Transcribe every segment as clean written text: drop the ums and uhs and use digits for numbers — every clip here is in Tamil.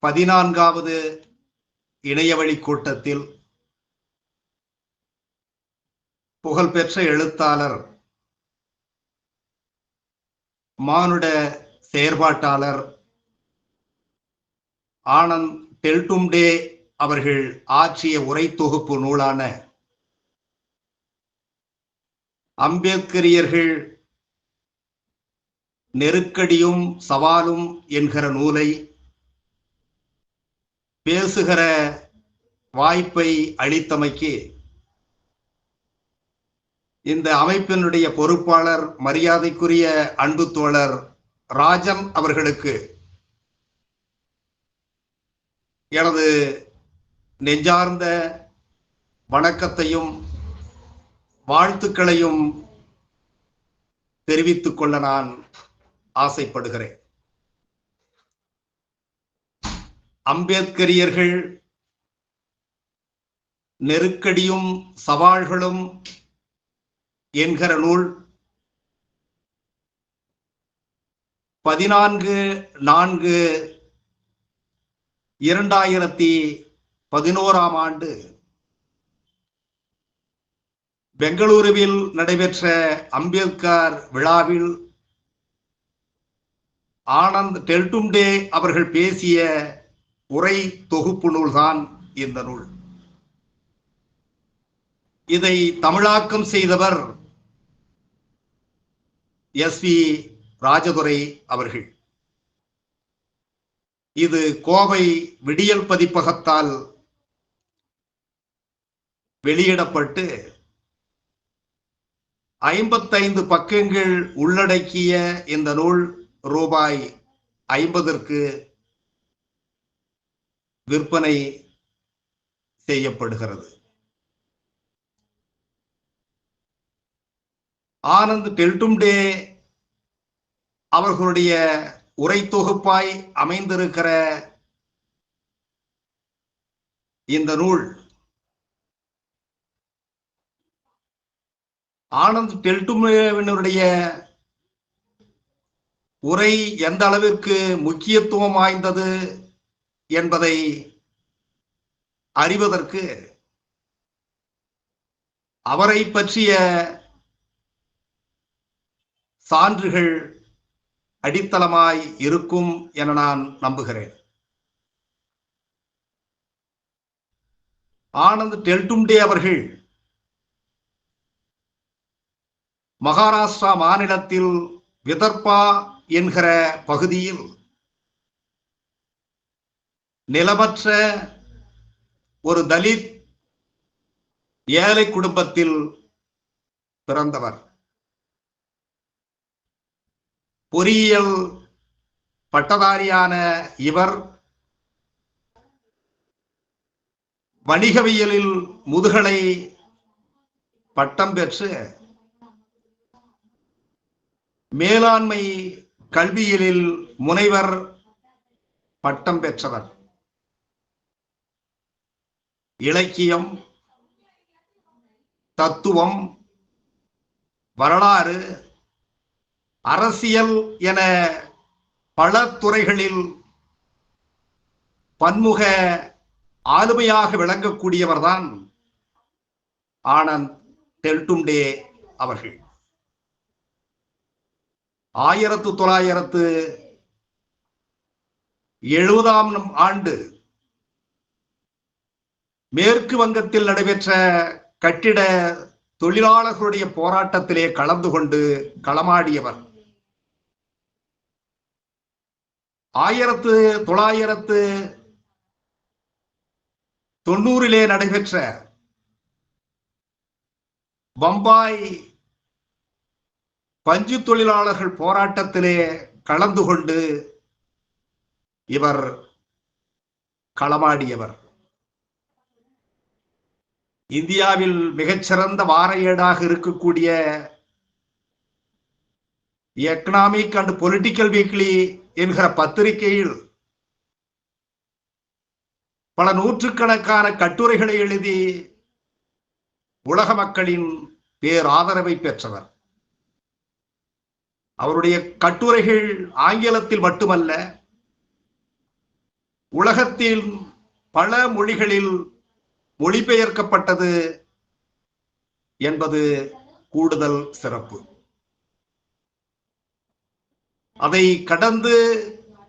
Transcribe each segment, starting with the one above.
14வது இணையவழி கூட்டத்தில் புகழ்பெற்ற எழுத்தாளர், மானுட செயற்பாட்டாளர் ஆனந்த் டெல்டும்டே அவர்கள் ஆற்றிய உரை தொகுப்பு நூலான அம்பேத்கரியர்கள் நெருக்கடியும் சவாலும் என்கிற நூலை பேசுகிற வாய்ப்பை அளித்தமைக்கு இந்த அமைப்பினுடைய பொறுப்பாளர் மரியாதைக்குரிய அன்பு தோழர் ராஜன் அவர்களுக்கு எனது நெஞ்சார்ந்த வணக்கத்தையும் வாழ்த்துக்களையும் தெரிவித்துக் கொள்ள நான் ஆசைப்படுகிறேன். அம்பேத்கரியர்கள் நெருக்கடியும் சவால்களும் என்கிற நூல் 14/4/2011 ஆண்டு பெங்களூருவில் நடைபெற்ற அம்பேத்கர் விழாவில் ஆனந்த் டெல்டும்டே அவர்கள் பேசிய உரை தொகுப்பு நூல்தான் இந்த நூல். இதை தமிழாக்கம் செய்தவர் SV ராஜதுரை அவர்கள். இது கோவை விடியல் பதிப்பகத்தால் வெளியிடப்பட்டு 55 பக்கங்கள் உள்ளடக்கிய இந்த நூல் ரூபாய் 50ற்கு விற்பனை செய்யப்படுகிறது. ஆனந்த் டெல்டும்டே அவர்களுடைய உரை தொகுப்பாய் அமைந்திருக்கிற இந்த நூல் ஆனந்த் டெல்டும்டேவினுடைய உரை எந்த அளவிற்கு முக்கியத்துவம் வாய்ந்தது என்பதை அறிவதற்கு அவரை பற்றிய சான்றுகள் அடித்தளமாய் இருக்கும் என நான் நம்புகிறேன். ஆனந்த் டெல்டும்டே அவர்கள் மகாராஷ்டிரா மாநிலத்தில் விதர்பா என்கிற பகுதியில் நிலமற்ற ஒரு தலித் ஏழை குடும்பத்தில் பிறந்தவர். பொறியியல் பட்டதாரியான இவர் வணிகவியலில் முதுகலை பட்டம் பெற்று மேலாண்மை கல்வியியலில் முனைவர் பட்டம் பெற்றவர். இலக்கியம், தத்துவம், வரலாறு, அரசியல் என பல துறைகளில் பன்முக ஆளுமையாக விளங்கக்கூடியவர்தான் ஆனந்த் டெல்டும்டே அவர்கள். 1970 ஆண்டு மேற்கு வங்கத்தில் நடைபெற்ற கட்டிட தொழிலாளர்களுடைய போராட்டத்திலே கலந்து கொண்டு களமாடியவர். 1990 நடைபெற்ற பம்பாய் பஞ்சு தொழிலாளர்கள் போராட்டத்திலே கலந்து கொண்டு இவர் களமாடியவர். இந்தியாவில் மிகச்சிறந்த வார ஏடாக இருக்கக்கூடிய எக்கனாமிக் அண்ட் பொலிட்டிக்கல் வீக்லி என்கிற பத்திரிகையில் பல நூற்றுக்கணக்கான கட்டுரைகளை எழுதி உலக மக்களின் பேராதரவை பெற்றவர். அவருடைய கட்டுரைகள் ஆங்கிலத்தில் மட்டுமல்ல, உலகத்தில் பல மொழிகளில் மொழிபெயர்க்கப்பட்டது என்பது கூடுதல் சிறப்பு. அதை கடந்து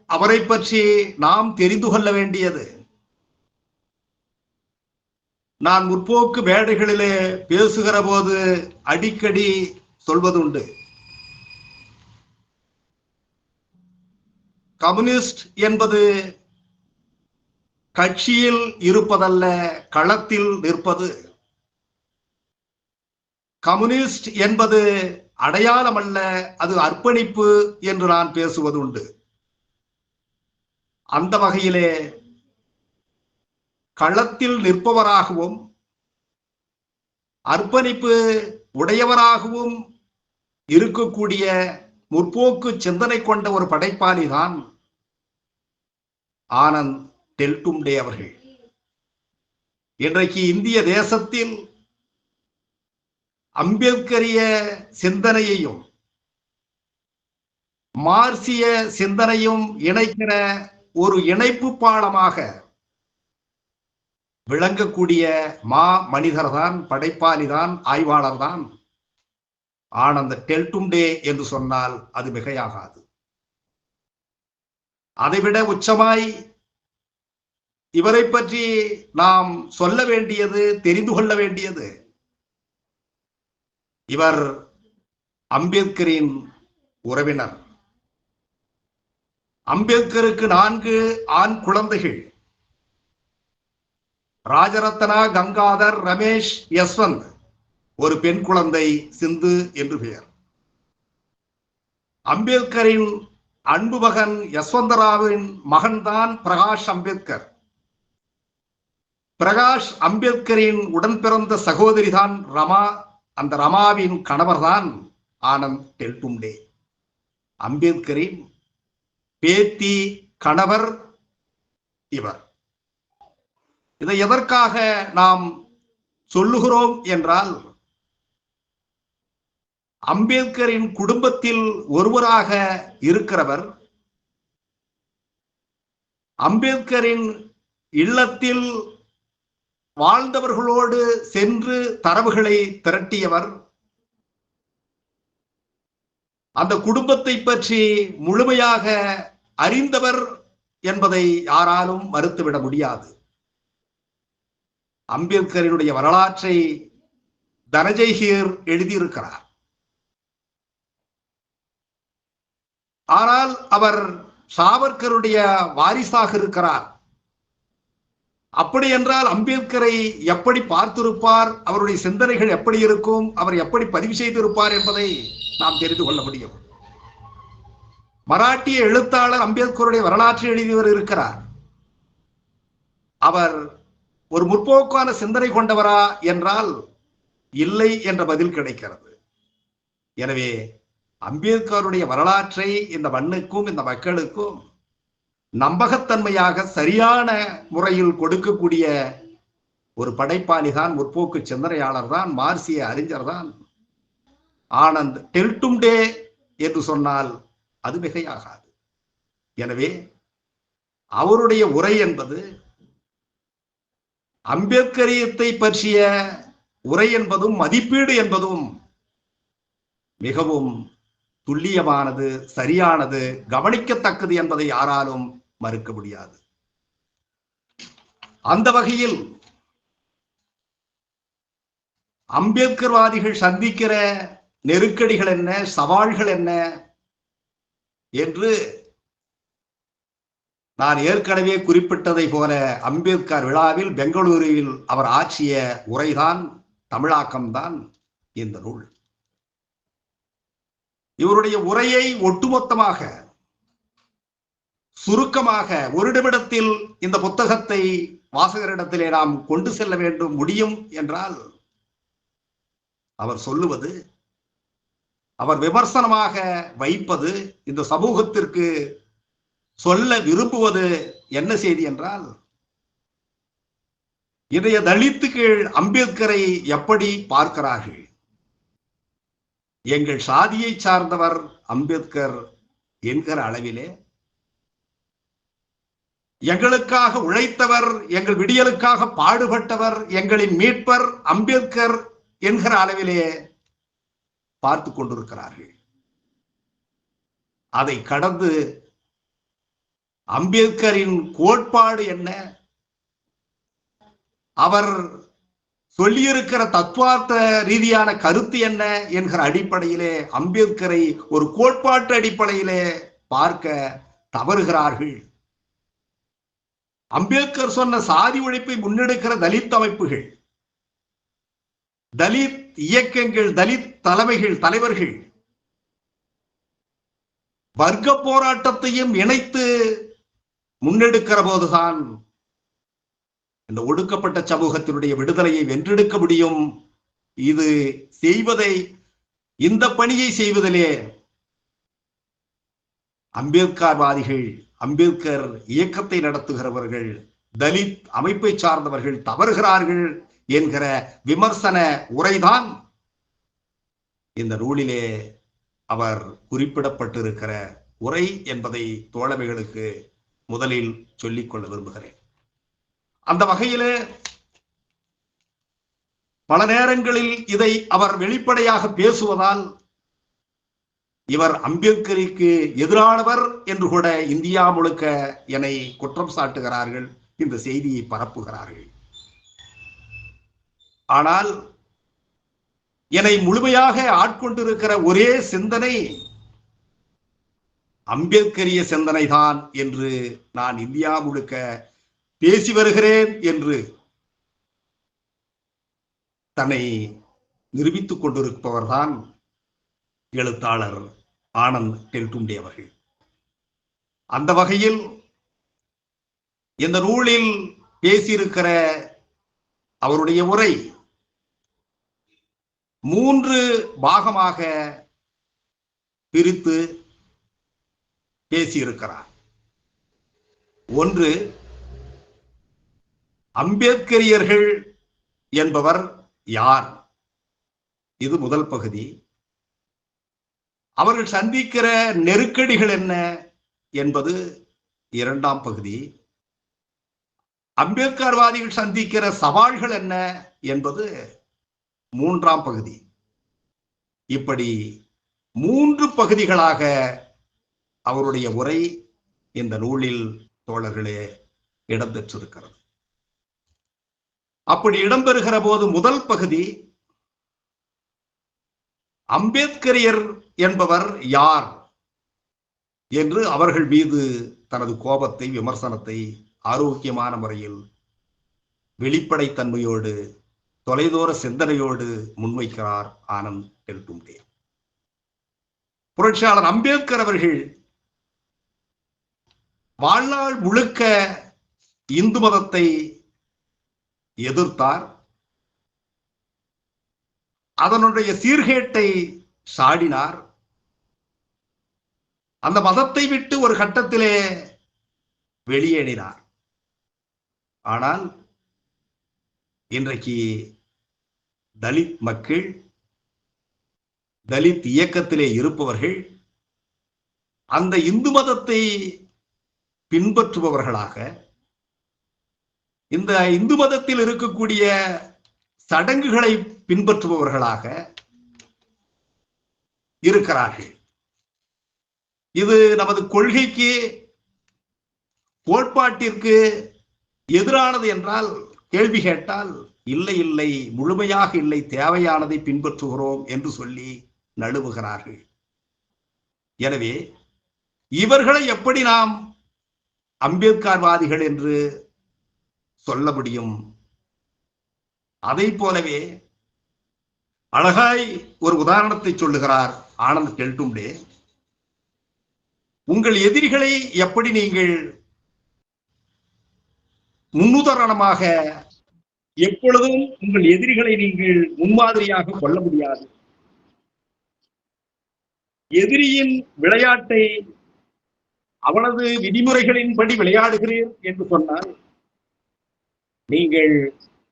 அவரை பற்றி நாம் தெரிந்து கொள்ள வேண்டியது, நான் முற்போக்கு மேடைகளிலே பேசுகிற போது அடிக்கடி சொல்வதுண்டு, கம்யூனிஸ்ட் என்பது கட்சியில் இருப்பதல்ல, களத்தில் நிற்பது. கம்யூனிஸ்ட் என்பது அடையாளம் அல்ல, அது அர்ப்பணிப்பு என்று நான் பேசுவதுண்டு. அந்த வகையிலே களத்தில் நிற்பவராகவும் அர்ப்பணிப்பு உடையவராகவும் இருக்கக்கூடிய முற்போக்கு சிந்தனை கொண்ட ஒரு படைப்பாளி தான் ஆனந்த் டெல்டும்டே அவர்கள். இன்றைக்கு இந்திய தேசத்தில் அம்பேத்கரிய சிந்தனையையும் மார்க்சிய சிந்தனையும் இணைக்கிற ஒரு இணைப்பு பாலமாக விளங்கக்கூடிய மனிதர் தான், படைப்பாளி தான், ஆய்வாளர் தான் ஆனந்த் டெல்டும்டே என்று சொன்னால் அது மிகையாகாது. அதைவிட உச்சமாய் இவரை பற்றி நாம் சொல்ல வேண்டியது, தெரிந்து கொள்ள வேண்டியது, இவர் அம்பேத்கரின் உறவினர். அம்பேத்கருக்கு 4 ஆண் குழந்தைகள், ராஜரத்னா, கங்காதர், ரமேஷ், யஸ்வந்த். ஒரு பெண் குழந்தை சிந்து என்று பெயர். அம்பேத்கரின் அன்பு மகன் யஸ்வந்தராவின் மகன்தான் பிரகாஷ் அம்பேத்கர். பிரகாஷ் அம்பேத்கரின் உடன் பிறந்த சகோதரி தான் ரமா. அந்த ரமாவின் கணவர் தான் ஆனந்த் டெல்டும்டே. அம்பேத்கரின் பேத்தி கணவர் இவர். இதை எதற்காக நாம் சொல்லுகிறோம் என்றால், அம்பேத்கரின் குடும்பத்தில் ஒருவராக இருக்கிறவர், அம்பேத்கரின் இல்லத்தில் வாழ்ந்தவர்களோடு சென்று தரவுகளை திரட்டியவர், அந்த குடும்பத்தை பற்றி முழுமையாக அறிந்தவர் என்பதை யாராலும் மறுத்துவிட முடியாது. அம்பேத்கரினுடைய வரலாற்றை தனஞ்சய் ஹீர் எழுதியிருக்கிறார். ஆனால் அவர் சாவர்கருடைய வாரிசாக இருக்கிறார். அப்படி என்றால் அம்பேத்கரை எப்படி பார்த்திருப்பார், அவருடைய சிந்தனைகள் எப்படி இருக்கும், அவர் எப்படி பதிவு செய்திருப்பார் என்பதை நாம் தெரிந்து கொள்ள முடியும். மராட்டிய எழுத்தாளர் அம்பேத்கருடைய வரலாற்றை எழுதியவர் இருக்கிறார். அவர் ஒரு முற்போக்கான சிந்தனை கொண்டவரா என்றால் இல்லை என்ற பதில் கிடைக்கிறது. எனவே அம்பேத்கருடைய வரலாற்றை இந்த மண்ணுக்கும் இந்த மக்களுக்கும் நம்பகத்தன்மையாக சரியான முறையில் கொடுக்கக்கூடிய ஒரு படைப்பாளி தான், முற்போக்கு சிந்தனையாளர் தான், மார்க்சிய அறிஞர் தான் ஆனந்த் டெல்டும்டே என்று சொன்னால் அது மிகையாகாது. எனவே அவருடைய உரை என்பது, அம்பேத்கரியத்தை பற்றிய உரை என்பதும் மதிப்பீடு என்பதும் மிகவும் துல்லியமானது, சரியானது, கவனிக்கத்தக்கது என்பதை யாராலும் மறுக்க முடியாது. அந்த வகையில் அம்பேத்கர்வாதிகள் சந்திக்கிற நெருக்கடிகள் என்ன, சவால்கள் என்ன என்று நான் ஏற்கனவே குறிப்பிட்டதை போல அம்பேத்கர் விழாவில் பெங்களூரில் அவர் ஆற்றிய உரைதான், தமிழாக்கம்தான் இந்த நூல். இவருடைய உரையை ஒட்டுமொத்தமாக சுருக்கமாக ஒரு நிமிடத்தில் இந்த புத்தகத்தை வாசகரிடத்திலே நாம் கொண்டு செல்ல வேண்டும் முடியும் என்றால், அவர் சொல்லுவது, அவர் விமர்சனமாக வைப்பது, இந்த சமூகத்திற்கு சொல்ல விரும்புவது என்ன செய்தி என்றால், இதைய தலித்து கீழ் அம்பேத்கரை எப்படி பார்க்கிறார்கள்? எங்கள் சாதியை சார்ந்தவர் அம்பேத்கர் என்கிற அளவிலே எங்களுக்காக உழைத்தவர், எங்கள் விடியலுக்காக பாடுபட்டவர், எங்களின் மீட்பர் அம்பேத்கர் என்கிற அளவிலே பார்த்து கொண்டிருக்கிறார்கள். அதை கடந்து அம்பேத்கரின் கோட்பாடு என்ன, அவர் சொல்லியிருக்கிற தத்துவார்த்த ரீதியான கருத்து என்ன என்கிற அடிப்படையிலே அம்பேத்கரை ஒரு கோட்பாட்டு அடிப்படையிலே பார்க்க தவறுகிறார்கள். அம்பேத்கர் சொன்ன சாதி ஒழிப்பை முன்னெடுக்கிற தலித் அமைப்புகள், தலித் இயக்கங்கள், தலித் தலைவர்கள் வர்க்க போராட்டத்தையும் இணைத்து முன்னெடுக்கிற போதுதான் இந்த ஒடுக்கப்பட்ட சமூகத்தினுடைய விடுதலையை வென்றெடுக்க முடியும். இது செய்வதை, இந்த பணியை செய்வதிலே அம்பேத்கர்வாதிகள், அம்பேத்கர் இயக்கத்தை நடத்துகிறவர்கள், தலித் அமைப்பை சார்ந்தவர்கள் தவறுகிறார்கள் என்கிற விமர்சன உரைதான் இந்த நூலிலே அவர் குறிப்பிடப்பட்டிருக்கிற உரை என்பதை தோழமைகளுக்கு முதலில் சொல்லிக்கொள்ள விரும்புகிறேன். அந்த வகையிலே பல நேரங்களில் இதை அவர் வெளிப்படையாக பேசுவதால் இவர் அம்பேத்கருக்கு எதிரானவர் என்று கூட இந்தியா முழுக்க என்னை குற்றம் சாட்டுகிறார்கள், இந்த செய்தியை பரப்புகிறார்கள். ஆனால் என்னை முழுமையாக ஆட்கொண்டிருக்கிற ஒரே சிந்தனை அம்பேத்கரிய சிந்தனை தான் என்று நான் இந்தியா முழுக்க பேசி வருகிறேன் என்று தன்னை நிரூபித்துக் கொண்டிருப்பவர்தான் எழுத்தாளர் ஆனந்த் டெல்டும்டே அவர்கள். அந்த வகையில் இந்த நூலில் பேசியிருக்கிற அவருடைய உரை 3 பாகமாக பிரித்து பேசியிருக்கிறார். ஒன்று, அம்பேத்கரியர்கள் என்பவர் யார், இது முதல் பகுதி. அவர்கள் சந்திக்கிற நெருக்கடிகள் என்ன என்பது 2ஆம் பகுதி. அம்பேத்கர்வாதிகள் சந்திக்கிற சவால்கள் என்ன என்பது 3ஆம் பகுதி. இப்படி 3 பகுதிகளாக அவருடைய உரை இந்த நூலில் தோழர்களே இடம்பெற்றிருக்கிறது. அப்படி இடம்பெறுகிற போது முதல் பகுதி அம்பேத்கரியர் என்பவர் யார் என்று அவர்கள் மீது தனது கோபத்தை, விமர்சனத்தை ஆரோக்கியமான முறையில் வெளிப்படைத்தன்மையோடு, தொலைதூர சிந்தனையோடு முன்வைக்கிறார் ஆனந்த் டெல்டும்டே. புரட்சியாளர் அம்பேத்கர் அவர்கள் வாழ்நாள் முழுக்க இந்து மதத்தை எதிர்த்தார், அதனுடைய சீர்கேட்டை சாடினார். அந்த மதத்தை விட்டு ஒரு கட்டத்திலே வெளியேறினார். ஆனால் இன்றைக்கு தலித் மக்கள், தலித் இயக்கத்திலே இருப்பவர்கள் அந்த இந்து மதத்தை பின்பற்றுபவர்களாக, இந்த இந்து மதத்தில் இருக்கக்கூடிய சடங்குகளை பின்பற்றுபவர்களாக இருக்கிறார்கள். இது நமது கொள்கைக்கு, கோட்பாட்டிற்கு எதிரானது என்றால் கேள்வி கேட்டால் இல்லை இல்லை, முழுமையாக இல்லை, தேவையானதை பின்பற்றுகிறோம் என்று சொல்லி நழுவுகிறார்கள். எனவே இவர்களை எப்படி நாம் அம்பேத்கர்வாதிகள் என்று சொல்ல முடியும்? அதை போலவே அழகாய் ஒரு உதாரணத்தை சொல்லுகிறார் ஆனந்த் டெல்டும்டே. உங்கள் எதிரிகளை எப்படி நீங்கள் முன்னுதாரணமாக, எப்பொழுதும் உங்கள் எதிரிகளை நீங்கள் முன்மாதிரியாக கொள்ள முடியாது. எதிரியின் விளையாட்டை அவனது விதிமுறைகளின்படி விளையாடுகிறீர் என்று சொன்னால் நீங்கள்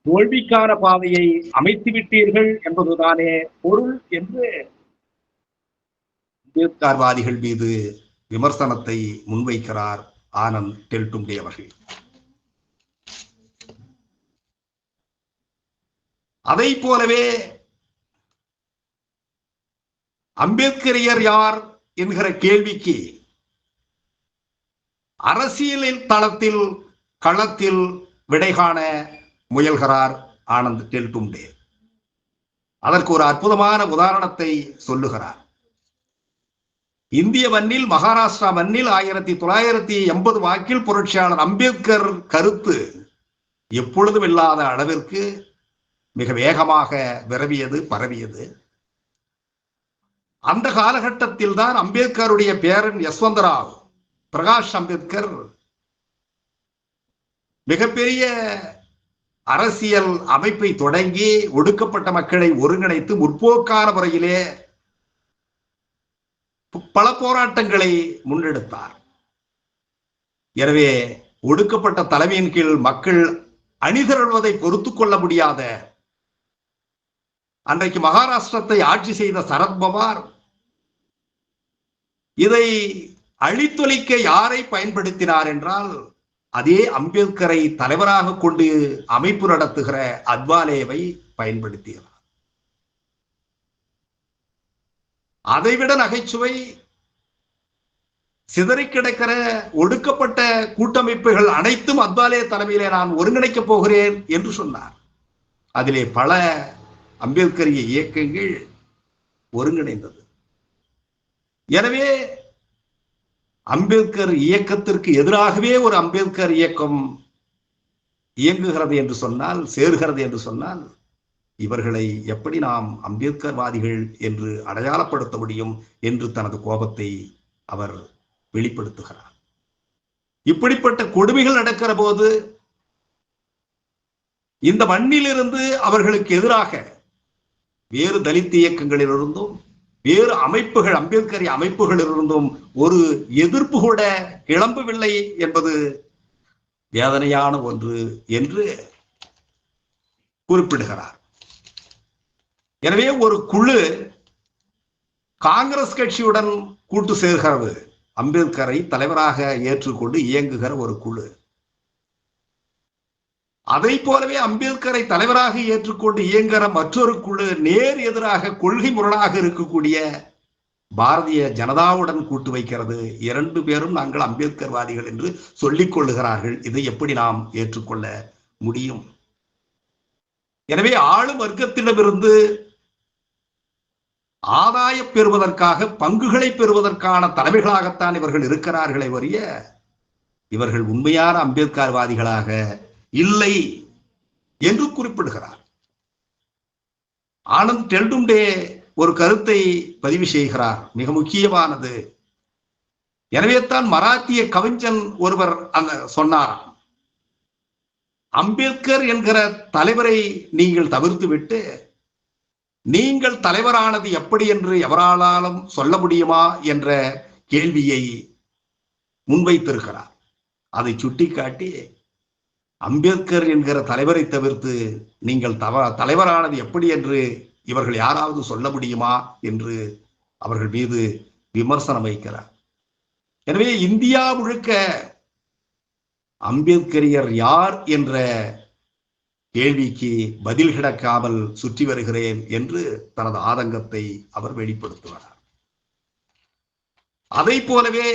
தோல்விக்கான பாதையை அமைத்து விட்டீர்கள் என்பதுதானே பொருள் என்று அம்பேத்கர்வாதிகள் மீது விமர்சனத்தை முன்வைக்கிறார் ஆனந்த் டெல்டும்டே அவர்கள். அதை போலவே அம்பேத்கரியர் யார் என்கிற கேள்விக்கு அரசியலில் தளத்தில் களத்தில் விடை காண முயல்கிறார் ஆனந்த் டெல்டும்டே. அதற்கு ஒரு அற்புதமான உதாரணத்தை சொல்லுகிறார். இந்திய மண்ணில், மகாராஷ்டிரா மண்ணில் 1980 வாக்கில் புரட்சியாளர் அம்பேத்கர் கருத்து எப்பொழுதும் இல்லாத அளவிற்கு மிக வேகமாக விரவியது, பரவியது. அந்த காலகட்டத்தில் தான் அம்பேத்கருடைய பேரன் யஸ்வந்தராவ் பிரகாஷ் அம்பேத்கர் மிகப்பெரிய அரசியல் அமைப்பை தொடங்கி ஒடுக்கப்பட்ட மக்களை ஒருங்கிணைத்து முற்போக்கான முறையிலே பல போராட்டங்களை முன்னெடுத்தார். எனவே ஒடுக்கப்பட்ட தலைமையின் கீழ் மக்கள் அணிதிரள்வதை பொறுத்துக் கொள்ள முடியாத அன்றைக்கு மகாராஷ்டிரத்தை ஆட்சி செய்த சரத்பவார் இதை அழித்தொழிக்க யாரை பயன்படுத்தினார் என்றால் அதே அம்பேத்கரை தலைவராக கொண்டு அமைப்பு நடத்துகிற அத்வாலேவை பயன்படுத்தினார். அதைவிட நகைச்சுவை, சிதறி கிடக்கிற ஒடுக்கப்பட்ட கூட்டமைப்புகள் அனைத்தும் அத்வாலே தலைமையிலே நான் ஒருங்கிணைக்கப் போகிறேன் என்று சொன்னார். அதிலே பல அம்பேத்கரிய இயக்கங்கள் ஒருங்கிணைந்தது. எனவே அம்பேத்கர் இயக்கத்திற்கு எதிராகவே ஒரு அம்பேத்கர் இயக்கம் இயங்குகிறது என்று சொன்னால், சேர்கிறது என்று சொன்னால், இவர்களை எப்படி நாம் அம்பேத்கர்வாதிகள் என்று அடையாளப்படுத்த முடியும் என்று தனது கோபத்தை அவர் வெளிப்படுத்துகிறார். இப்படிப்பட்ட கொடுமைகள் நடக்கிற போது இந்த மண்ணிலிருந்து அவர்களுக்கு எதிராக வேறு தலித் இயக்கங்களிலிருந்தும் வேறு அமைப்புகள், அம்பேத்கரிய அமைப்புகளிலிருந்தும் ஒரு எதிர்ப்பு கூட கிளம்பவில்லை என்பது வேதனையான ஒன்று என்று குறிப்பிடுகிறார். எனவே ஒரு குழு காங்கிரஸ் கட்சியுடன் கூட்டு சேர்கிறது. அம்பேத்கரை தலைவராக ஏற்றுக்கொண்டு இயங்குகிற ஒரு குழு. அதை போலவே அம்பேத்கரை தலைவராக ஏற்றுக்கொண்டு இயங்குகிற மற்றொரு குழு நேர் எதிராக கொள்கை முரணாக இருக்கக்கூடிய பாரதிய ஜனதாவுடன் கூட்டு வைக்கிறது. இரண்டு பேரும் நாங்கள் அம்பேத்கர்வாதிகள் என்று சொல்லிக் கொள்ளுகிறார்கள். இதை எப்படி நாம் ஏற்றுக்கொள்ள முடியும்? எனவே ஆளும் வர்க்கத்திடமிருந்து ஆதாயம் பெறுவதற்காக, பங்குகளை பெறுவதற்கான தலைமைகளாகத்தான் இவர்கள் இருக்கிறார்களே வரிய இவர்கள் உண்மையான அம்பேத்கர்வாதிகளாக இல்லை என்று குறிப்பிடுகிறார். ஆனந்த் டெல்டும்டே ஒரு கருத்தை பதிவு செய்கிறார், மிக முக்கியமானது. எனவே தான் மராத்திய கவிஞன் ஒருவர் அங்க சொன்னாராம், அம்பேத்கர் என்கிற தலைவரை நீங்கள் தவிர்த்து விட்டு நீங்கள் தலைவரானது எப்படி என்று எவராலும் சொல்ல முடியுமா என்ற கேள்வியை முன்வைத்திருக்கிறார். அதை சுட்டிக்காட்டி அம்பேத்கர் என்கிற தலைவரை தவிர்த்து நீங்கள் தலைவரானது எப்படி என்று இவர்கள் யாராவது சொல்ல முடியுமா என்று அவர்கள் மீது விமர்சனம் வைக்கிறார். எனவே இந்தியா முழுக்க அம்பேத்கரியர் யார் என்ற கேள்விக்கு பதில் கிடைக்காமல் சுற்றி வருகிறேன் என்று தனது ஆதங்கத்தை அவர் வெளிப்படுத்துகிறார். அதை போலவே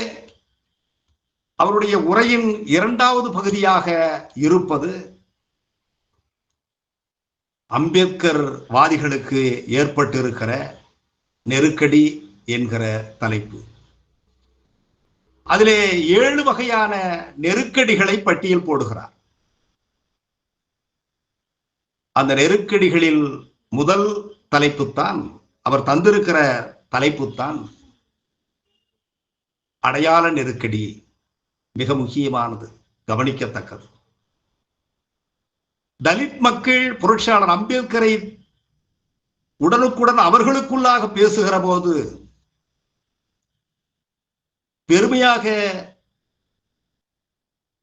அவருடைய உரையின் இரண்டாவது பகுதியாக இருப்பது அம்பேத்கர் வாதிகளுக்கு ஏற்பட்டிருக்கிற நெருக்கடி என்கிற தலைப்பு. அதிலே 7 வகையான நெருக்கடிகளை பட்டியல் போடுகிறார். அந்த நெருக்கடிகளில் முதல் தலைப்புத்தான், அவர் தந்திருக்கிற தலைப்புத்தான் அடையாள நெருக்கடி. மிக முக்கியமானது, கவனிக்கத்தக்கது. தலித் மக்கள் புரட்சியாளர் அம்பேத்கரை உடனுக்குடன் அவர்களுக்குள்ளாக பேசுகிற போது பெருமையாக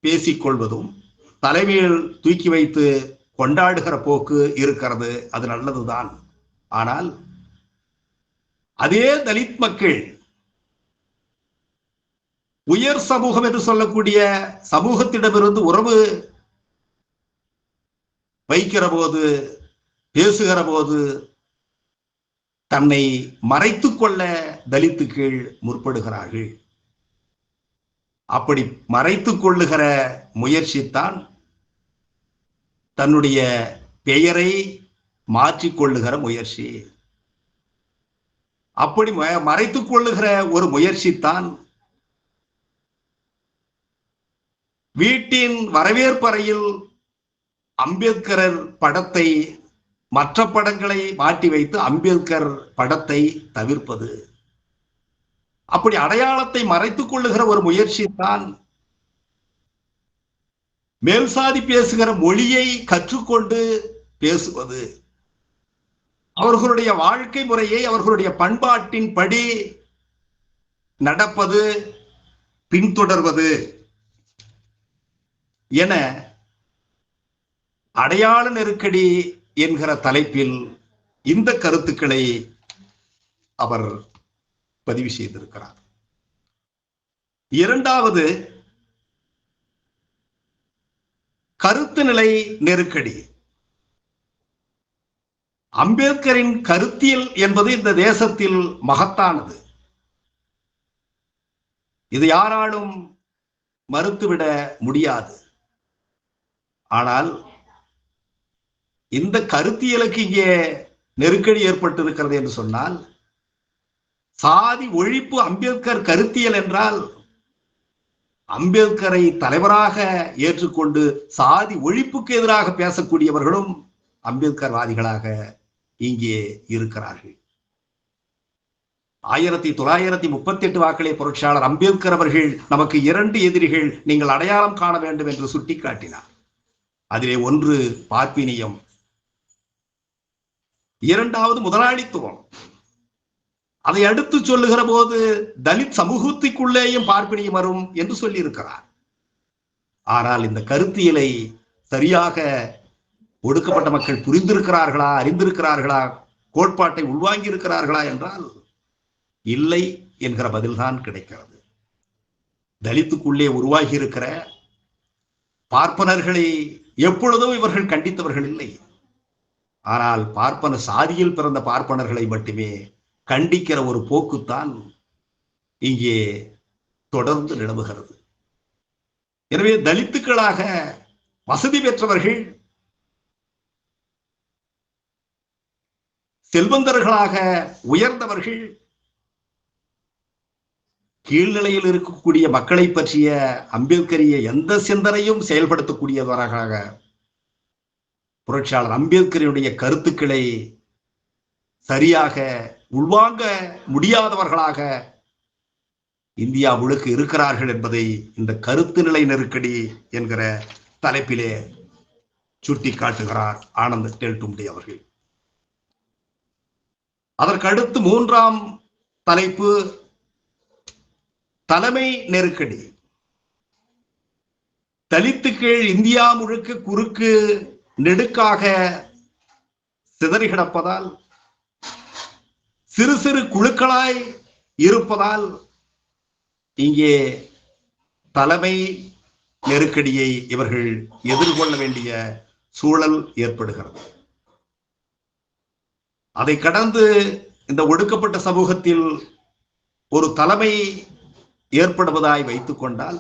பேசிக்கொள்வதும் தலைமையில் தூக்கி வைத்து கொண்டாடுகிற போக்கு இருக்கிறது. அது நல்லதுதான். ஆனால் அதே தலித் மக்கள் உயர் சமூகம் என்று சொல்லக்கூடிய சமூகத்திடமிருந்து உறவு வைக்கிற போது, பேசுகிற போது தன்னை மறைத்துக் கொள்ள தலித்துகள் முற்படுகிறார்கள். அப்படி மறைத்துக் கொள்ளுகிற முயற்சித்தான் தன்னுடைய பெயரை மாற்றிக்கொள்ளுகிற முயற்சி. அப்படி மறைத்துக் கொள்ளுகிற ஒரு முயற்சித்தான் வீட்டின் வரவேற்பறையில் அம்பேத்கர் படத்தை, மற்ற படங்களை மாட்டி வைத்து அம்பேத்கர் படத்தை தவிர்ப்பது. அப்படி அடையாளத்தை மறைத்துக் கொள்ளுகிற ஒரு முயற்சி தான் மேல்சாதி பேசுகிற மொழியை கற்றுக்கொண்டு பேசுவது, அவர்களுடைய வாழ்க்கை முறையை அவர்களுடைய பண்பாட்டின் படி நடப்பது, பின்தொடர்வது என அடையாள நெருக்கடி என்கிற தலைப்பில் இந்த கருத்துக்களை அவர் பதிவு செய்திருக்கிறார். இரண்டாவது, கருத்து நிலை நெருக்கடி. அம்பேத்கரின் கருத்தியல் என்பது இந்த தேசத்தில் மகத்தானது. இது யாராலும் மறுத்துவிட முடியாது. ஆனால் இந்த கருத்தியலுக்கு இங்கே நெருக்கடி ஏற்பட்டிருக்கிறது என்று சொன்னால், சாதி ஒழிப்பு அம்பேத்கர் கருத்தியல் என்றால் அம்பேத்கரை தலைவராக ஏற்றுக்கொண்டு சாதி ஒழிப்புக்கு எதிராக பேசக்கூடியவர்களும் அம்பேத்கர் வாதிகளாக இங்கே இருக்கிறார்கள். 1938 வாக்கிலே புரட்சியாளர் அம்பேத்கர் அவர்கள் நமக்கு 2 எதிரிகள் நீங்கள் அடையாளம் காண வேண்டும் என்று சுட்டிக்காட்டினார். அதிலே ஒன்று பார்ப்பினியம், இரண்டாவது முதலாளித்துவம். அதை அடுத்து சொல்லுகிற போது தலித் சமூகத்துக்குள்ளேயும் பார்ப்பினியம் வரும் என்று சொல்லி இருக்கிறார். ஆனால் இந்த கருத்தியலை சரியாக ஒடுக்கப்பட்ட மக்கள் புரிந்திருக்கிறார்களா, அறிந்திருக்கிறார்களா, கோட்பாட்டை உள்வாங்கி இருக்கிறார்களா என்றால் இல்லை என்கிற பதில்தான் கிடைக்கிறது. தலித்துக்குள்ளே உருவாகி இருக்கிற பார்ப்பனர்களை எப்பொழுதும் இவர்கள் கண்டித்தவர்கள் இல்லை. ஆனால் பார்ப்பன சாதியில் பிறந்த பார்ப்பனர்களை மட்டுமே கண்டிக்கிற ஒரு போக்குத்தான் இங்கே தொடர்ந்து நிலவுகிறது. எனவே தலித்துக்களாக வசதி பெற்றவர்கள், செல்வந்தர்களாக உயர்ந்தவர்கள் கீழ்நிலையில் இருக்கக்கூடிய மக்களை பற்றிய அம்பேத்கரிய எந்த சிந்தனையும் செயல்படுத்தக்கூடியவராக புரட்சியாளர் அம்பேத்கரினுடைய கருத்துக்களை சரியாக உள்வாங்க முடியாதவர்களாக இந்தியா முழுக்க இருக்கிறார்கள் என்பதை இந்த கருத்து நிலை நெருக்கடி என்கிற தலைப்பிலே சுட்டிக்காட்டுகிறார் ஆனந்த் டெல்டும்டே அவர்கள். அதற்கடுத்து 3ஆம் தலைப்பு தலைமை நெருக்கடி. தலித்துக்கள் இந்தியா முழுக்க குறுக்கு நெடுக்காக சிதறி கிடப்பதால், சிறு சிறு குழுக்களாய் இருப்பதால் இங்கே தலைமை நெருக்கடியை இவர்கள் எதிர்கொள்ள வேண்டிய சூழல் ஏற்படுகிறது. அதை கடந்து இந்த ஒடுக்கப்பட்ட சமூகத்தில் ஒரு தலைமை ஏற்படுவதாய் வைத்துக் கொண்டால்,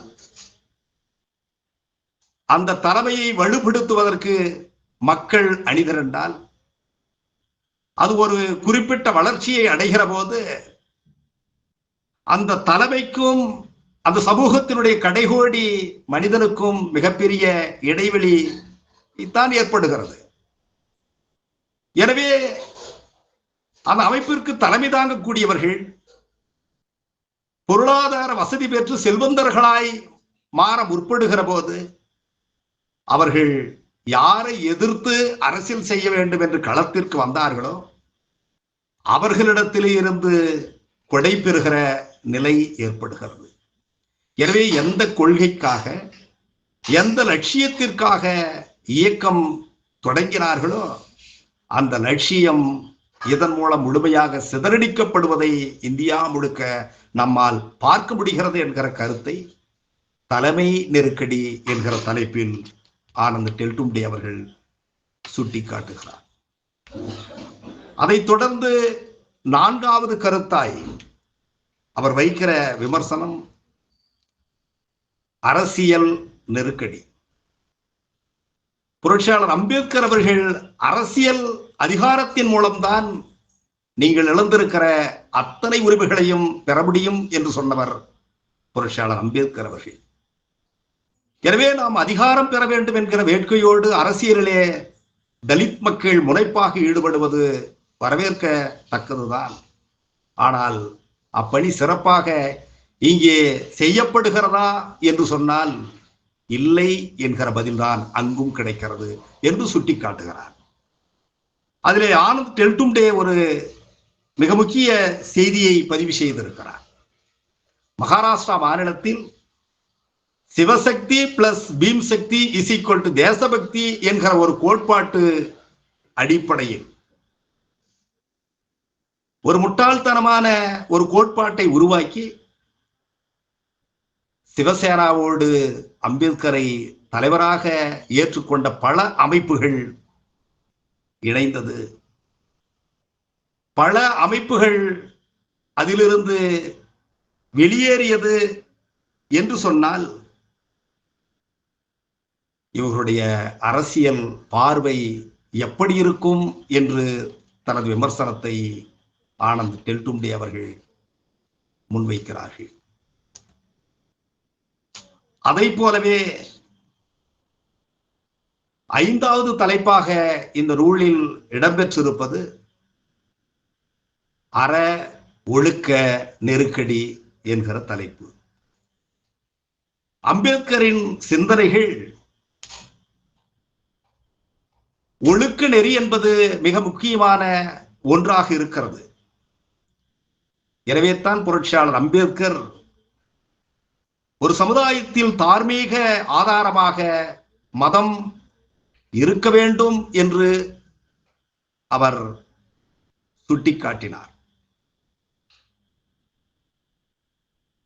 அந்த தலைமையை வலுப்படுத்துவதற்கு மக்கள் அணிதிரண்டால், அது ஒரு குறிப்பிட்ட வளர்ச்சியை அடைகிற போது அந்த தலைமைக்கும் அந்த சமூகத்தினுடைய கடைகோடி மனிதனுக்கும் மிகப்பெரிய இடைவெளி தான் ஏற்படுகிறது. எனவே அந்த அமைப்பிற்கு தலைமை தாங்கக்கூடியவர்கள் பொருளாதார வசதி பெற்று செல்வந்தர்களாய் மாற முற்படுகிற போது அவர்கள் யாரை எதிர்த்து அரசியல் செய்ய வேண்டும் என்று களத்திற்கு வந்தார்களோ அவர்களிடத்திலே இருந்து கொடை பெறுகிற நிலை ஏற்படுகிறது. எனவே எந்த கொள்கைக்காக, எந்த லட்சியத்திற்காக இயக்கம் தொடங்கினார்களோ அந்த லட்சியம் இதன் மூலம் முழுமையாக சிதறடிக்கப்படுவதை இந்தியா முழுக்க நம்மால் பார்க்க முடிகிறது என்கிற கருத்தை தலைமை நெருக்கடி என்கிற தலைப்பில் ஆனந்த் டெல்டும்டே அவர்கள் சுட்டிக்காட்டுகிறார். அதைத் தொடர்ந்து நான்காவது கருத்தாய் அவர் வைக்கிற விமர்சனம் அரசியல் நெருக்கடி. புரட்சியாளர் அம்பேத்கர் அவர்கள் அரசியல் அதிகாரத்தின் மூலம்தான் நீங்கள் இழந்திருக்கிற அத்தனை உரிமைகளையும் பெற முடியும் என்று சொன்னவர் புரட்சியாளர் அம்பேத்கர் அவர்கள். எனவே நாம் அதிகாரம் பெற வேண்டும் என்கிற வேட்கையோடு அரசியலிலே தலித் மக்கள் முனைப்பாக ஈடுபடுவது வரவேற்கத்தக்கதுதான். ஆனால் அப்பணி சிறப்பாக இங்கே செய்யப்படுகிறதா என்று சொன்னால் இல்லை என்கிற பதில்தான் அங்கும் கிடைக்கிறது என்று சுட்டிக்காட்டுகிறார். அதிலே ஆனந்த் டெல்டும்டே ஒரு மிக முக்கிய செய்தியை பதிவு செய்திருக்கிறார். மகாராஷ்டிரா மாநிலத்தில் Shivshakti plus Bhim Shakti is equal to Deshbhakti என்கிற ஒரு கோட்பாட்டு அடிப்படையில் ஒரு முட்டாள்தனமான ஒரு கோட்பாட்டை உருவாக்கி சிவசேனாவோடு அம்பேத்கரை தலைவராக ஏற்றுக்கொண்ட பல அமைப்புகள் இணைந்தது. பல அமைப்புகள் அதிலிருந்து வெளியேறியது என்று சொன்னால் இவர்களுடைய அரசியல் பார்வை எப்படி இருக்கும் என்று தனது விமர்சனத்தை ஆனந்த் டெல்டும்டே அவர்கள் முன்வைக்கிறார்கள். அதை போலவே ஐந்தாவது தலைப்பாக இந்த நூலில் இடம்பெற்றிருப்பது அற ஒழுக்க நெருக்கடி என்கிற தலைப்பு. அம்பேத்கரின் சிந்தனைகள் ஒழுக்க நெறி என்பது மிக முக்கியமான ஒன்றாக இருக்கிறது. எனவே தான் புரட்சியாளர் அம்பேத்கர் ஒரு சமுதாயத்தில் தார்மீக ஆதாரமாக மதம் இருக்க வேண்டும் என்று அவர் சுட்டிக்காட்டினார்.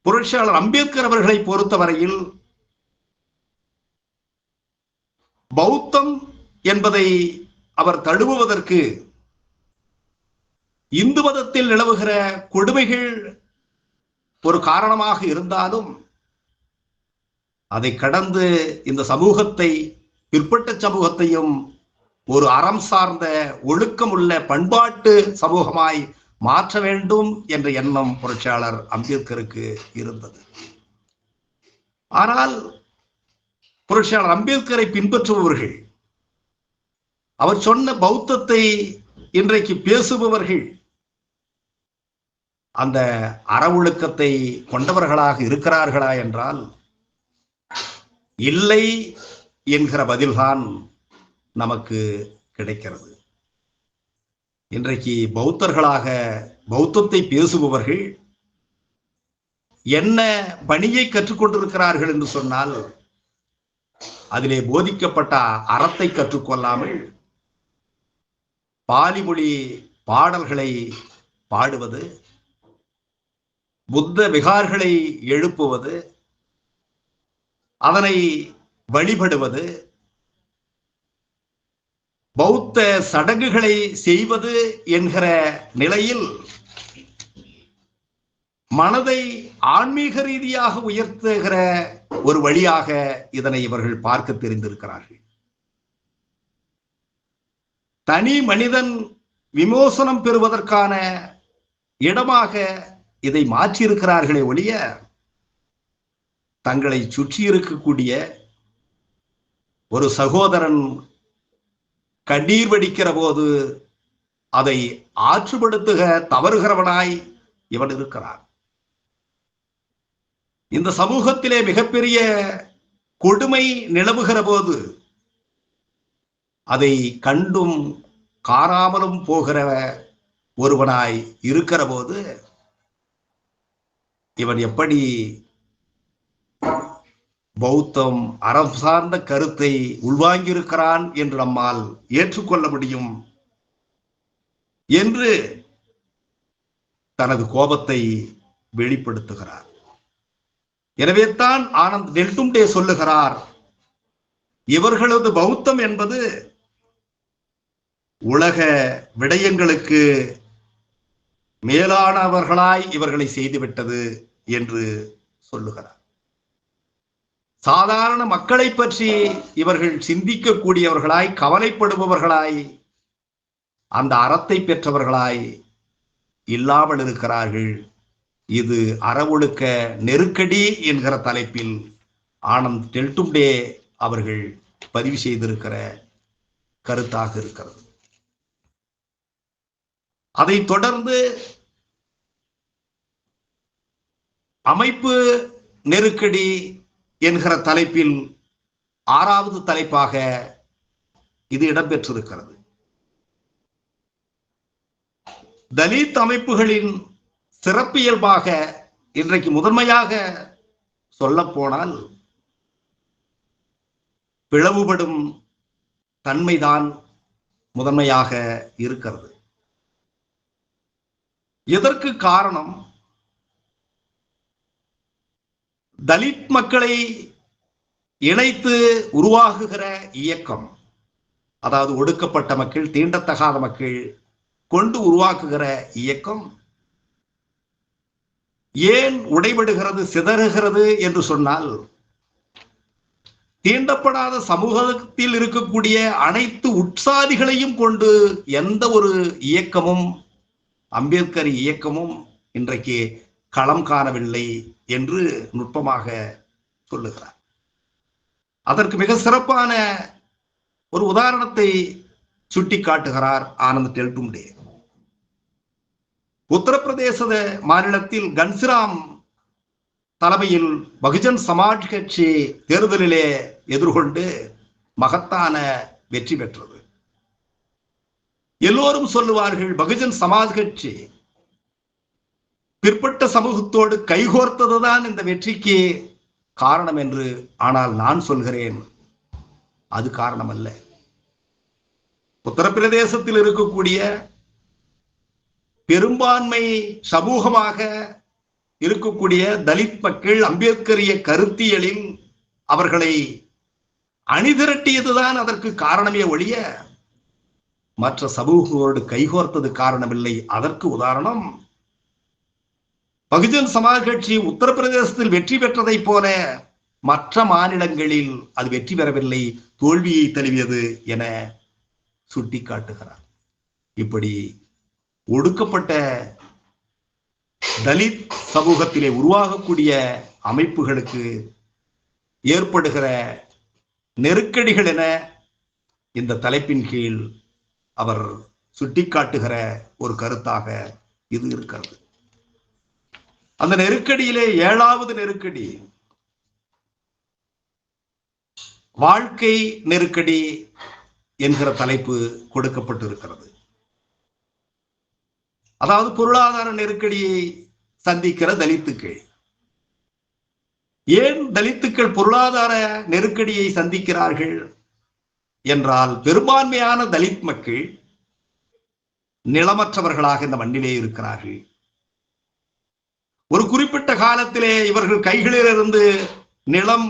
புரட்சியாளர் அம்பேத்கர் அவர்களை பொறுத்தவரையில் பௌத்தம் என்பதை அவர் தழுவுவதற்கு இந்து மதத்தில் நிலவுகிற கொடுமைகள் ஒரு காரணமாக இருந்தாலும் அதை கடந்து இந்த சமூகத்தை, பிற்பட்ட சமூகத்தையும் ஒரு அறம் சார்ந்த ஒழுக்கமுள்ள பண்பாட்டு சமூகமாய் மாற்ற வேண்டும் என்ற எண்ணம் புரட்சியாளர் அம்பேத்கருக்கு இருந்தது. ஆனால் புரட்சியாளர் அம்பேத்கரை பின்பற்றுபவர்கள், அவர் சொன்ன பௌத்தத்தை இன்றைக்கு பேசுபவர்கள் அந்த அற ஒழுக்கத்தை கொண்டவர்களாக இருக்கிறார்களா என்றால் இல்லை என்கிற பதில்தான் நமக்கு கிடைக்கிறது. இன்றைக்கு பௌத்தர்களாக பௌத்தத்தை பேசுபவர்கள் என்ன பணியை கற்றுக்கொண்டிருக்கிறார்கள் என்று சொன்னால் அதிலே போதிக்கப்பட்ட அறத்தை கற்றுக்கொள்ளாமல் பாலி மொழி பாடல்களை பாடுவது, புத்த விகார்களை எழுப்புவது, அதனை வழிபடுவது, பௌத்த சடங்குகளை செய்வது என்கிற நிலையில் மனதை ஆன்மீக ரீதியாக உயர்த்துகிற ஒரு வழியாக இதனை இவர்கள் பார்க்க தெரிந்திருக்கிறார்கள். தனி மனிதன் விமோசனம் பெறுவதற்கான இடமாக இதை மாற்றியிருக்கிறார்களே ஒழிய தங்களை சுற்றி இருக்கக்கூடிய ஒரு சகோதரன் கண்ணீர் வடிக்கிற போது அதை ஆற்றுப்படுத்துக தவறுகிறவனாய் இவன் இருக்கிறான். இந்த சமூகத்திலே மிகப்பெரிய கொடுமை நிலவுகிற போது அதை கண்டும் காணாமலும் போகிற ஒருவனாய் இருக்கிற போது இவன் எப்படி பௌத்தம் அறம் சார்ந்த கருத்தை உள்வாங்கியிருக்கிறான் என்று நம்மால் ஏற்றுக்கொள்ள முடியும் என்று தனது கோபத்தை வெளிப்படுத்துகிறார். எனவே தான் ஆனந்த் டெல்டும்டே சொல்லுகிறார், இவர்களது பௌத்தம் என்பது உலக விடயங்களுக்கு மேலானவர்களாய் இவர்களை செய்துவிட்டது என்று சொல்லுகிறார். சாதாரண மக்களை பற்றி இவர்கள் சிந்திக்கக்கூடியவர்களாய், கவலைப்படுபவர்களாய், அந்த அறத்தை பெற்றவர்களாய் இல்லாமல் இருக்கிறார்கள். இது அறவொழுக்க நெருக்கடி என்கிற தலைப்பில் ஆனந்த் டெல்டும்டே அவர்கள் பதிவு செய்திருக்கிற கருத்தாக இருக்கிறது. அதைத் தொடர்ந்து அமைப்பு நெருக்கடி என்கிற தலைப்பில் 6வது தலைப்பாக இது இடம்பெற்றிருக்கிறது. தலித் அமைப்புகளின் சிறப்பியல்பாக இன்றைக்கு முதன்மையாக சொல்ல போனால் பிளவுபடும் தன்மைதான் முதன்மையாக இருக்கிறது. எதற்கு காரணம்? தலித் மக்களை இணைத்து உருவாகுகிற இயக்கம், அதாவது ஒடுக்கப்பட்ட மக்கள், தீண்டத்தகாத மக்கள் கொண்டு உருவாக்குகிற இயக்கம் ஏன் உடைபடுகிறது, சிதறுகிறது என்று சொன்னால், தீண்டப்படாத சமூகத்தில் இருக்கக்கூடிய அனைத்து உட்சாதிகளையும் கொண்டு எந்த ஒரு இயக்கமும், அம்பேத்கர் இயக்கமும் இன்றைக்கு களம் காணவில்லை என்று நுட்பமாக சொல்லுகிறார். அதற்கு மிக சிறப்பான ஒரு உதாரணத்தை சுட்டி காட்டுகிறார் ஆனந்த் டெல்டும்டே. உத்தரப்பிரதேச மாநிலத்தில் கன்சிராம் தலைமையில் பகுஜன் சமாஜ் கட்சி தேர்தலிலே எதிர்கொண்டு மகத்தான வெற்றி பெற்றது. எல்லோரும் சொல்லுவார்கள், பகுஜன் சமாஜ் கட்சி பிற்பட்ட சமூகத்தோடு கைகோர்த்ததுதான் இந்த வெற்றிக்கு காரணம் என்று. ஆனால் நான் சொல்கிறேன், அது காரணம் அல்ல. உத்தரப்பிரதேசத்தில் இருக்கக்கூடிய பெரும்பான்மை சமூகமாக இருக்கக்கூடிய தலித் மக்கள் அம்பேத்கரிய கருத்தியலில் அவர்களை அணிதிரட்டியதுதான் அதற்கு காரணமே ஒழிய மற்ற சமூகங்களோடு கைகோர்த்தது காரணமில்லை. அதற்கு உதாரணம், பகுஜன் சமாஜ் கட்சி உத்தரப்பிரதேசத்தில் வெற்றி பெற்றதை போல மற்ற மாநிலங்களில் அது வெற்றி பெறவில்லை, தோல்வியை தழுவியது என சுட்டி காட்டுகிறார். இப்படி ஒடுக்கப்பட்ட தலித் சமூகத்திலே உருவாகக்கூடிய அமைப்புகளுக்கு ஏற்படுகிற நெருக்கடிகள் என இந்த தலைப்பின் கீழ் அவர் சுட்டிக்காட்டுகிற ஒரு கருத்தாக இது இருக்கிறது. அந்த நெருக்கடியிலே 7வது நெருக்கடி வாழ்க்கை நெருக்கடி என்கிற தலைப்பு கொடுக்கப்பட்டிருக்கிறது. அதாவது பொருளாதார நெருக்கடியை சந்திக்கிற தலித்துக்கள். ஏன் தலித்துக்கள் பொருளாதார நெருக்கடியை சந்திக்கிறார்கள் என்றால், பெரும்பான்மையான தலித் மக்கள் நிலமற்றவர்களாக இந்த மண்ணிலே இருக்கிறார்கள். ஒரு குறிப்பிட்ட காலத்திலே இவர்கள் கைகளிலிருந்து நிலம்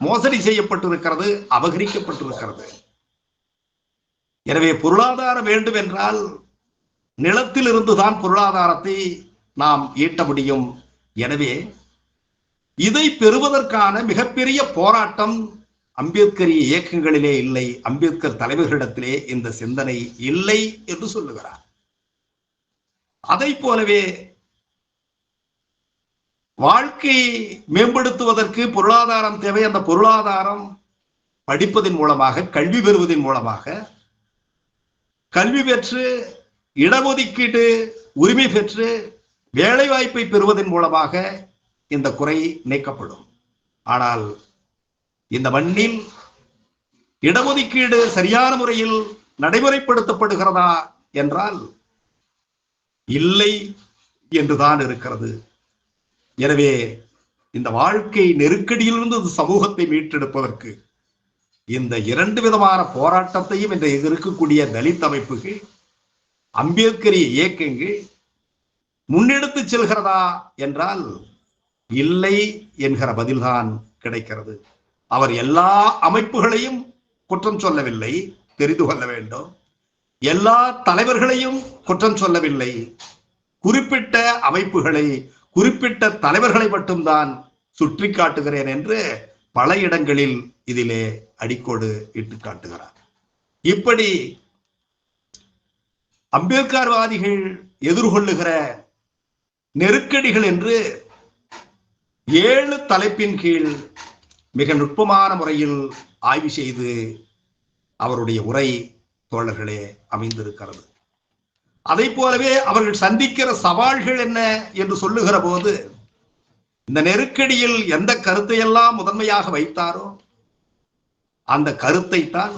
மோசடி செய்யப்பட்டிருக்கிறது, அபகரிக்கப்பட்டிருக்கிறது. எனவே பொருளாதாரம் வேண்டும் என்றால் நிலத்தில் இருந்துதான் பொருளாதாரத்தை நாம் ஈட்ட முடியும். எனவே இதை பெறுவதற்கான மிகப்பெரிய போராட்டம் அம்பேத்கரிய இயக்கங்களிலே இல்லை, அம்பேத்கர் தலைவர்களிடத்திலே இந்த சிந்தனை இல்லை என்று சொல்லுகிறார். அதை போலவே வாழ்க்கை மேம்படுத்துவதற்கு பொருளாதாரம் தேவை. அந்த பொருளாதாரம் படிப்பதன் மூலமாக, கல்வி பெறுவதன் மூலமாக, கல்வி பெற்று இடஒதுக்கீடு உரிமை பெற்று வேலை வாய்ப்பை பெறுவதன் மூலமாக இந்த குறை நீக்கப்படும். ஆனால் இந்த மண்ணில் இடஒதுக்கீடு சரியான முறையில் நடைமுறைப்படுத்தப்படுகிறதா என்றால் இல்லை என்றுதான் இருக்கிறது. எனவே இந்த வாழ்க்கை நெருக்கடியிலிருந்து சமூகத்தை மீட்டெடுப்பதற்கு இந்த 2 விதமான போராட்டத்தையும் இன்று இருக்கக்கூடிய தலித் அமைப்புகள் அம்பேத்கரிய இயக்கங்கள் முன்னெடுத்து செல்கிறதா என்றால் இல்லை என்கிற பதில்தான் கிடைக்கிறது. அவர் எல்லா அமைப்புகளையும் குற்றம் சொல்லவில்லை, தெரிந்து கொள்ள வேண்டும். எல்லா தலைவர்களையும் குற்றம் சொல்லவில்லை, குறிப்பிட்ட அமைப்புகளை, குறிப்பிட்ட தலைவர்களை மட்டும்தான் சுற்றி காட்டுகிறேன் என்று பல இடங்களில் இதிலே அடிக்கோடு இட்டு காட்டுகிறார். இப்படி அம்பேத்கர்வாதிகள் எதிர்கொள்ளுகிற நெருக்கடிகள் என்று 7 தலைப்பின் கீழ் மிக நுட்பமான முறையில் ஆய்வு செய்து அவருடைய உரை தோழர்களே அமைந்திருக்கிறது. அதை போலவே அவர்கள் சந்திக்கிற சவால்கள் என்ன என்று சொல்லுகிற போது இந்த நெருக்கடியில் எந்த கருத்தையெல்லாம் முதன்மையாக வைத்தாரோ அந்த கருத்தை தான்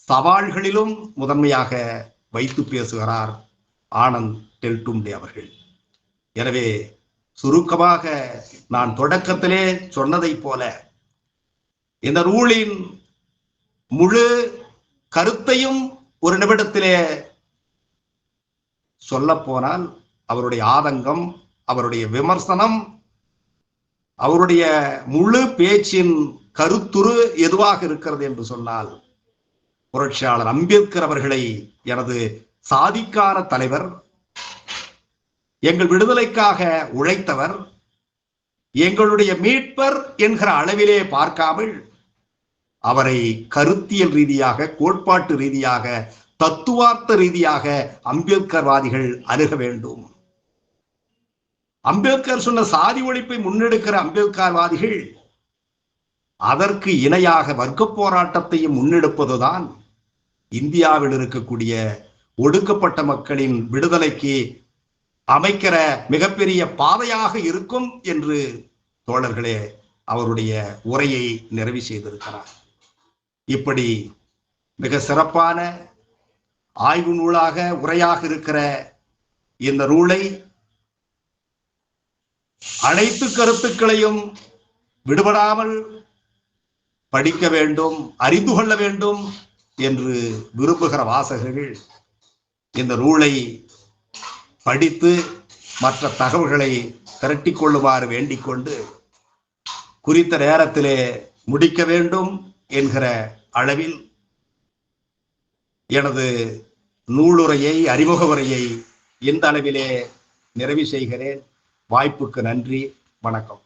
சவால்களிலும் முதன்மையாக வைத்து பேசுகிறார் ஆனந்த் டெல்டும்டே அவர்கள். எனவே சுருக்கமாக நான் தொடக்கத்திலே சொன்னதை போல இந்த நூலின் முழு கருத்தையும் ஒரு நிமிடத்திலே சொல்ல போனால் அவருடைய ஆதங்கம், அவருடைய விமர்சனம், அவருடைய முழு பேச்சின் கருத்துரு எதுவாக இருக்கிறது என்று சொன்னால், புரட்சியாளர் அம்பேத்கர் அவர்களை எனது சாதிக்கான தலைவர், எங்கள் விடுதலைக்காக உழைத்தவர், எங்களுடைய மீட்பர் என்கிற அளவிலே பார்க்காமல் அவரை கருத்தியல் ரீதியாக, கோட்பாட்டு ரீதியாக, தத்துவார்த்த ரீதியாக அம்பேத்கர்வாதிகள் அணுக வேண்டும். அம்பேத்கர் சொன்ன சாதி ஒழிப்பை முன்னெடுக்கிற அம்பேத்கர்வாதிகள் அதற்கு இணையாக வர்க்க போராட்டத்தையும் முன்னெடுப்பதுதான் இந்தியாவில் இருக்கக்கூடிய ஒடுக்கப்பட்ட மக்களின் விடுதலைக்கு அமைக்கிற மிகப்பெரிய பாதையாக இருக்கும் என்று தோழர்களே அவருடைய உரையை நிறைவு செய்திருக்கிறார். இப்படி மிக சிறப்பான ஆய்வு நூலாக, உரையாக இருக்கிற இந்த நூலை அனைத்து கருத்துக்களையும் விடுபடாமல் படிக்க வேண்டும், அறிந்து கொள்ள வேண்டும் என்று விரும்புகிற வாசகர்கள் இந்த நூலை படித்து மற்ற தகவல்களை திரட்டிக் கொள்ளுமாறு வேண்டிக் கொண்டு குறித்த நேரத்திலே முடிக்க வேண்டும் என்கிற அளவில் எனது நூலுரையை, அறிமுக உரையை இந்த அளவிலே நிறைவு செய்கிறேன். வாய்ப்புக்கு நன்றி. வணக்கம்.